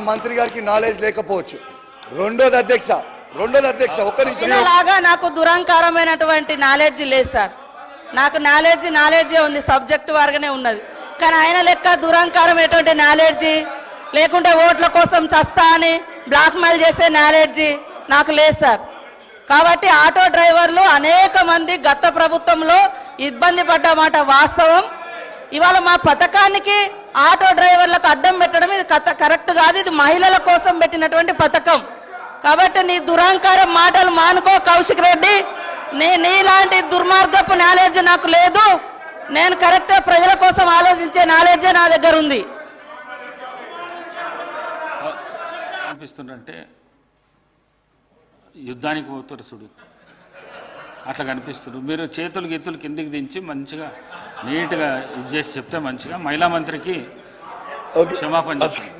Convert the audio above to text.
మంత్రి గారికి నాలెడ్జ్ లేకపోవచ్చు. రెండోది అధ్యక్ష ఒక్క నిమిషం. లాగా నాకు దురహంకారమైనటువంటి నాలెడ్జ్ లేదు సార్. నాకు నాలెడ్జే ఉంది, సబ్జెక్టు వారుగానే ఉన్నది. కానీ ఆయన లెక్క దురహంకారమైనటువంటి నాలెడ్జి లేకుంటే ఓట్ల కోసం చస్తా అని బ్లాక్ మెయిల్ చేసే నాలెడ్జి నాకు లేదు సార్. కాబట్టి ఆటో డ్రైవర్లు అనేక మంది గత ప్రభుత్వంలో ఇబ్బంది పడ్డమాట వాస్తవం. ఇవాళ మా పథకానికి ఆటో డ్రైవర్లకు అడ్డం పెట్టడం ఇది కరెక్ట్ కాదు. ఇది మహిళల కోసం పెట్టినటువంటి పథకం. కాబట్టి నీ దురహంకారం మాటలు మానుకో కౌశిక్ రెడ్డి. నీలాంటి దుర్మార్గపు నాలెడ్జ్ నాకు లేదు. నేను కరెక్ట్ ప్రజల కోసం ఆలోచించే నాలెడ్జే నా దగ్గర ఉంది. అనిపిస్తుందంటే యుద్ధానికి పోతారు చూడు, అట్లా కనిపిస్తున్నారు. మీరు చేతులు గీతులు కిందికి దించి మంచిగా నీట్గా ఇది చేసి చెప్తే మంచిగా మహిళా మంత్రికి క్షమాపణ చెప్తాను.